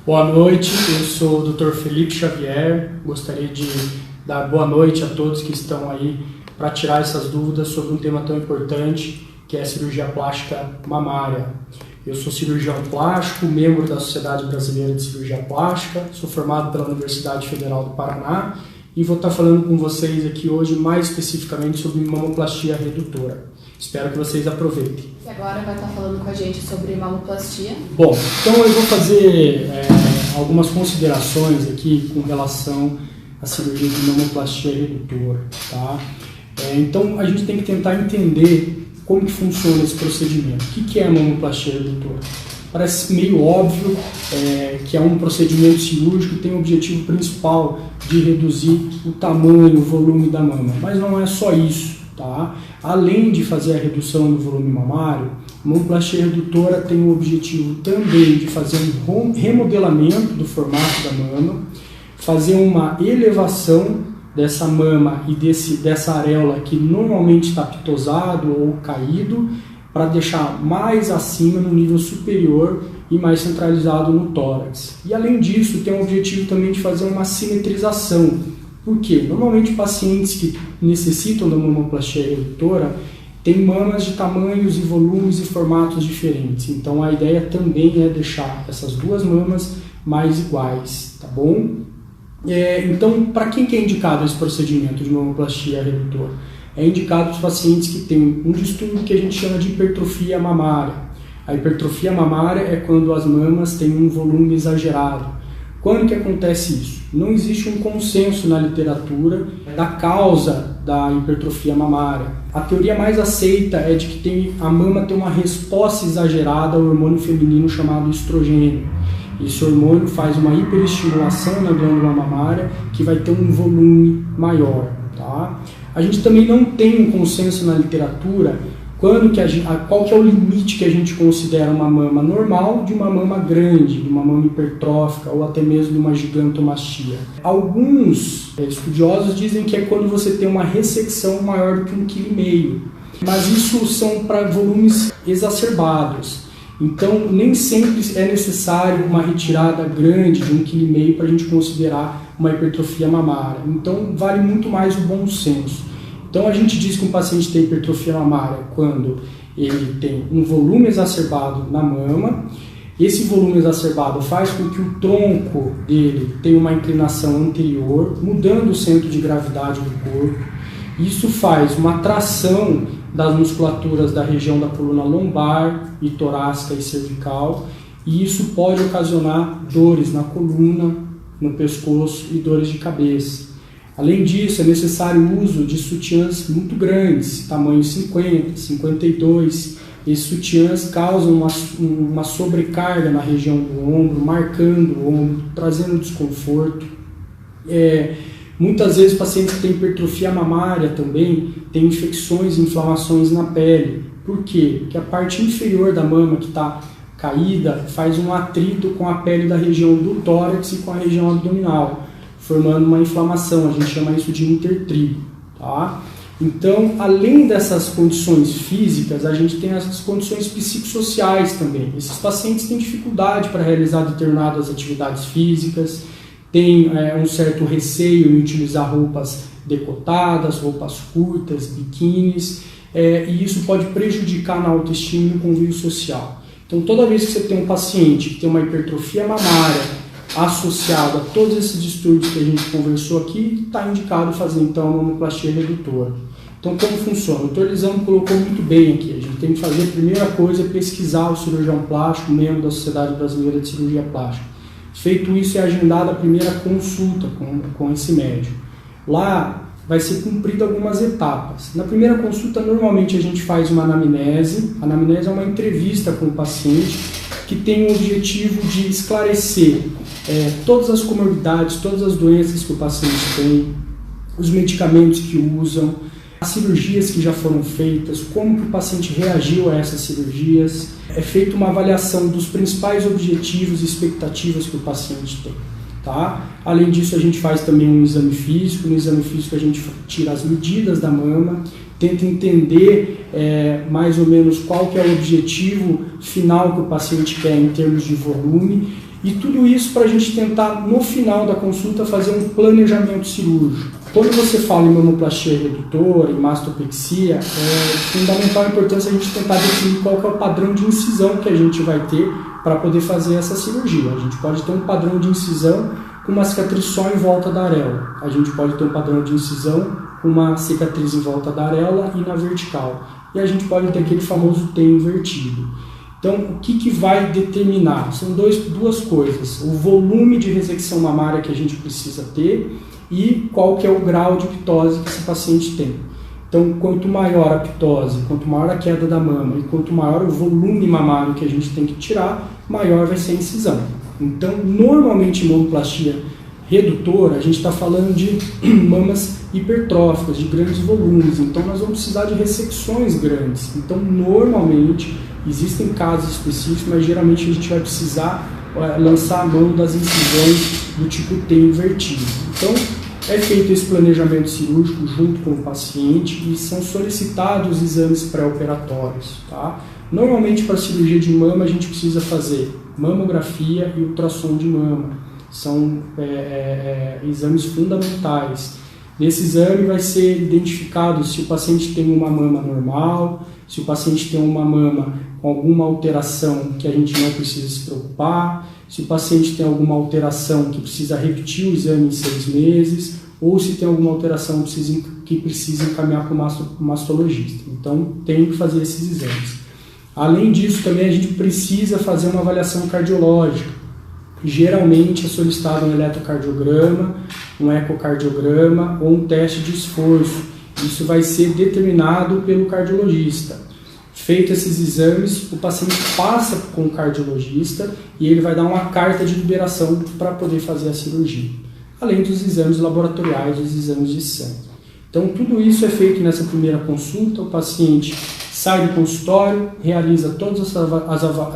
Boa noite, eu sou o Dr. Felipe Xavier, gostaria de dar boa noite a todos que estão aí para tirar essas dúvidas sobre um tema tão importante que é a cirurgia plástica mamária. Eu sou cirurgião plástico, membro da Sociedade Brasileira de Cirurgia Plástica, sou formado pela Universidade Federal do Paraná e vou estar falando com vocês aqui hoje mais especificamente sobre mamoplastia redutora. Espero que vocês aproveitem. E agora vai estar falando com a gente sobre mamoplastia. Bom, então eu vou fazer algumas considerações aqui com relação à cirurgia de mamoplastia redutora, tá? Então a gente tem que tentar entender como que funciona esse procedimento. O que é a mamoplastia redutora? Parece meio óbvio que é um procedimento cirúrgico que tem o objetivo principal de reduzir o tamanho, o volume da mama, mas não é só isso. Tá? Além de fazer a redução do volume mamário, a mamoplastia redutora tem o objetivo também de fazer um remodelamento do formato da mama, fazer uma elevação dessa mama e dessa areola que normalmente está pitosado ou caído, para deixar mais acima no nível superior e mais centralizado no tórax. E além disso, tem o objetivo também de fazer uma simetrização. Por quê? Normalmente pacientes que necessitam da mamoplastia redutora têm mamas de tamanhos e volumes e formatos diferentes. Então a ideia também é deixar essas duas mamas mais iguais, tá bom? Então, para quem que é indicado esse procedimento de mamoplastia redutora? É indicado para os pacientes que têm um distúrbio que a gente chama de hipertrofia mamária. A hipertrofia mamária é quando as mamas têm um volume exagerado. Quando que acontece isso? Não existe um consenso na literatura da causa da hipertrofia mamária. A teoria mais aceita é de que a mama tem uma resposta exagerada ao hormônio feminino chamado estrogênio. Esse hormônio faz uma hiperestimulação na glândula mamária que vai ter um volume maior. Tá? A gente também não tem um consenso na literatura qual que é o limite que a gente considera uma mama normal de uma mama grande, de uma mama hipertrófica ou até mesmo de uma gigantomastia. Alguns estudiosos dizem que é quando você tem uma ressecção maior do que 1,5 kg, mas isso são para volumes exacerbados. Então nem sempre é necessário uma retirada grande de 1,5 kg para a gente considerar uma hipertrofia mamária. Então vale muito mais o bom senso. Então a gente diz que um paciente tem hipertrofia mamária quando ele tem um volume exacerbado na mama. Esse volume exacerbado faz com que o tronco dele tenha uma inclinação anterior, mudando o centro de gravidade do corpo. Isso faz uma tração das musculaturas da região da coluna lombar e torácica e cervical, e isso pode ocasionar dores na coluna, no pescoço e dores de cabeça. Além disso, é necessário o uso de sutiãs muito grandes, tamanho 50, 52. Esses sutiãs causam uma sobrecarga na região do ombro, marcando o ombro, trazendo desconforto. Muitas vezes, pacientes que têm hipertrofia mamária também têm infecções e inflamações na pele. Por quê? Porque a parte inferior da mama que está caída faz um atrito com a pele da região do tórax e com a região abdominal, formando uma inflamação, a gente chama isso de intertrigo, tá? Então, além dessas condições físicas, a gente tem as condições psicossociais também. Esses pacientes têm dificuldade para realizar determinadas atividades físicas, têm um certo receio em utilizar roupas decotadas, roupas curtas, biquínis, e isso pode prejudicar na autoestima e no convívio social. Então, toda vez que você tem um paciente que tem uma hipertrofia mamária, associado a todos esses distúrbios que a gente conversou aqui, está indicado fazer então a mamoplastia redutora. Então como funciona? O Dr. Lisandro colocou muito bem aqui. A gente tem que fazer a primeira coisa é pesquisar o cirurgião plástico, membro da Sociedade Brasileira de Cirurgia Plástica. Feito isso, é agendada a primeira consulta com esse médico. Lá vai ser cumprida algumas etapas. Na primeira consulta, normalmente a gente faz uma anamnese. A anamnese é uma entrevista com o paciente que tem o objetivo de esclarecer todas as comorbidades, todas as doenças que o paciente tem, os medicamentos que usam, as cirurgias que já foram feitas, como que o paciente reagiu a essas cirurgias. É feita uma avaliação dos principais objetivos e expectativas que o paciente tem. Tá? Além disso, a gente faz também um exame físico. No exame físico a gente tira as medidas da mama, tenta entender mais ou menos qual que é o objetivo final que o paciente quer em termos de volume, E tudo isso para a gente tentar, no final da consulta, fazer um planejamento cirúrgico. Quando você fala em mamoplastia redutora, em mastopexia, é fundamental a importância a gente tentar definir qual que é o padrão de incisão que a gente vai ter para poder fazer essa cirurgia. A gente pode ter um padrão de incisão com uma cicatriz só em volta da areola. A gente pode ter um padrão de incisão com uma cicatriz em volta da areola e na vertical. E a gente pode ter aquele famoso T invertido. Então, o que vai determinar? São duas coisas. O volume de ressecção mamária que a gente precisa ter e qual que é o grau de ptose que esse paciente tem. Então, quanto maior a ptose, quanto maior a queda da mama e quanto maior o volume mamário que a gente tem que tirar, maior vai ser a incisão. Então, normalmente em mamoplastia redutora, a gente está falando de mamas hipertróficas, de grandes volumes. Então, nós vamos precisar de ressecções grandes. Então, normalmente, existem casos específicos, mas geralmente a gente vai precisar lançar a mão das incisões do tipo T invertido. Então, é feito esse planejamento cirúrgico junto com o paciente e são solicitados exames pré-operatórios. Tá? Normalmente, para a cirurgia de mama, a gente precisa fazer mamografia e ultrassom de mama. São exames fundamentais. Nesse exame vai ser identificado se o paciente tem uma mama normal, se o paciente tem uma mama com alguma alteração que a gente não precisa se preocupar, se o paciente tem alguma alteração que precisa repetir o exame em 6 meses, ou se tem alguma alteração que precisa encaminhar para o mastologista. Então, tem que fazer esses exames. Além disso, também a gente precisa fazer uma avaliação cardiológica. Geralmente é solicitado um eletrocardiograma, um ecocardiograma ou um teste de esforço. Isso vai ser determinado pelo cardiologista. Feito esses exames, o paciente passa com o cardiologista e ele vai dar uma carta de liberação para poder fazer a cirurgia. Além dos exames laboratoriais, os exames de sangue. Então, tudo isso é feito nessa primeira consulta. O paciente sai do consultório, realiza todas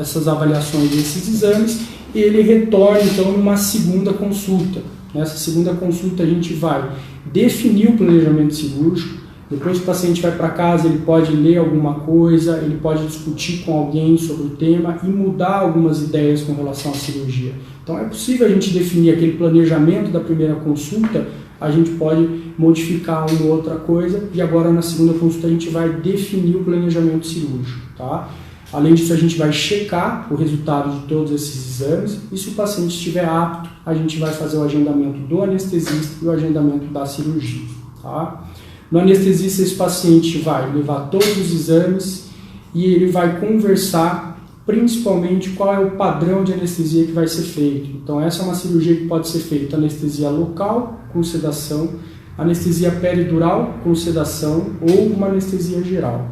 essas avaliações desses exames e ele retorna, então, numa segunda consulta. Nessa segunda consulta, a gente vai definir o planejamento cirúrgico. Depois que o paciente vai para casa, ele pode ler alguma coisa, ele pode discutir com alguém sobre o tema e mudar algumas ideias com relação à cirurgia. Então, é possível a gente definir aquele planejamento da primeira consulta, a gente pode modificar uma ou outra coisa e agora na segunda consulta a gente vai definir o planejamento cirúrgico. Tá? Além disso, a gente vai checar o resultado de todos esses exames e se o paciente estiver apto, a gente vai fazer o agendamento do anestesista e o agendamento da cirurgia. Tá? No anestesista, esse paciente vai levar todos os exames e ele vai conversar principalmente qual é o padrão de anestesia que vai ser feito. Então, essa é uma cirurgia que pode ser feita anestesia local com sedação, anestesia peridural com sedação ou uma anestesia geral.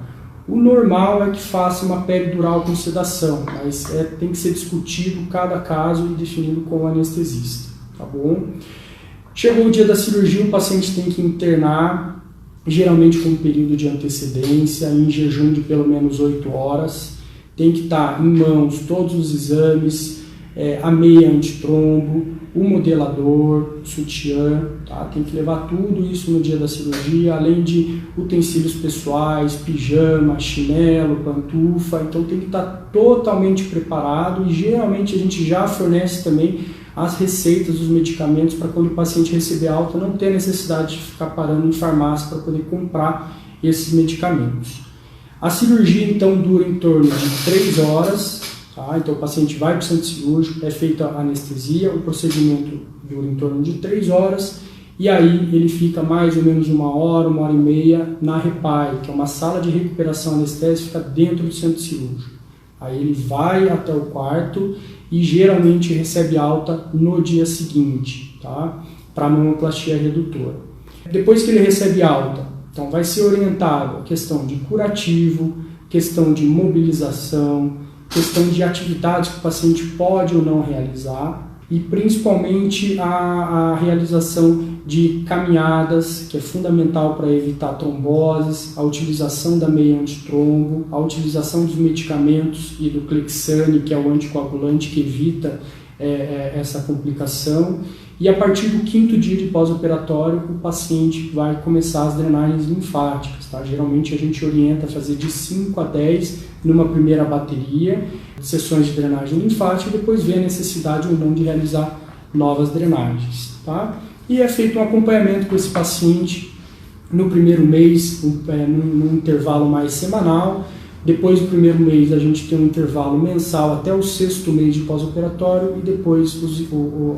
O normal é que faça uma peridural com sedação, mas tem que ser discutido cada caso e definido com o anestesista, tá bom? Chegou o dia da cirurgia, o paciente tem que internar, geralmente com um período de antecedência, em jejum de pelo menos 8 horas. Tem que estar em mãos todos os exames, a meia antitrombo, o modelador, o sutiã, tá? Tem que levar tudo isso no dia da cirurgia, além de utensílios pessoais, pijama, chinelo, pantufa. Então tem que estar totalmente preparado e geralmente a gente já fornece também as receitas dos medicamentos para quando o paciente receber alta não ter necessidade de ficar parando em farmácia para poder comprar esses medicamentos. A cirurgia então dura em torno de 3 horas, tá? Então o paciente vai para o centro cirúrgico, é feita a anestesia, o procedimento dura em torno de 3 horas e aí ele fica mais ou menos 1 hora, 1h30 na REPAI, que é uma sala de recuperação anestésica dentro do centro cirúrgico. Aí ele vai até o quarto e geralmente recebe alta no dia seguinte, tá? Para a mamoplastia redutora. Depois que ele recebe alta, então vai ser orientado a questão de curativo, questão de mobilização, questão de atividades que o paciente pode ou não realizar e principalmente a realização de caminhadas, que é fundamental para evitar tromboses, a utilização da meia antitrombo, a utilização dos medicamentos e do Clexane, que é o anticoagulante que evita essa complicação, E a partir do 5º dia de pós-operatório, o paciente vai começar as drenagens linfáticas. Tá? Geralmente a gente orienta a fazer de 5 a 10 numa primeira bateria, sessões de drenagem linfática, e depois ver a necessidade ou não de realizar novas drenagens. Tá? E é feito um acompanhamento com esse paciente no primeiro mês, num intervalo mais semanal. Depois do primeiro mês a gente tem um intervalo mensal até o 6º mês de pós-operatório, e depois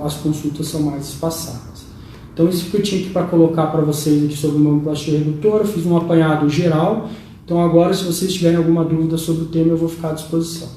as consultas são mais espaçadas. Então isso que eu tinha para colocar para vocês aqui sobre mamoplastia redutora. Fiz um apanhado geral. Então agora, se vocês tiverem alguma dúvida sobre o tema, eu vou ficar à disposição.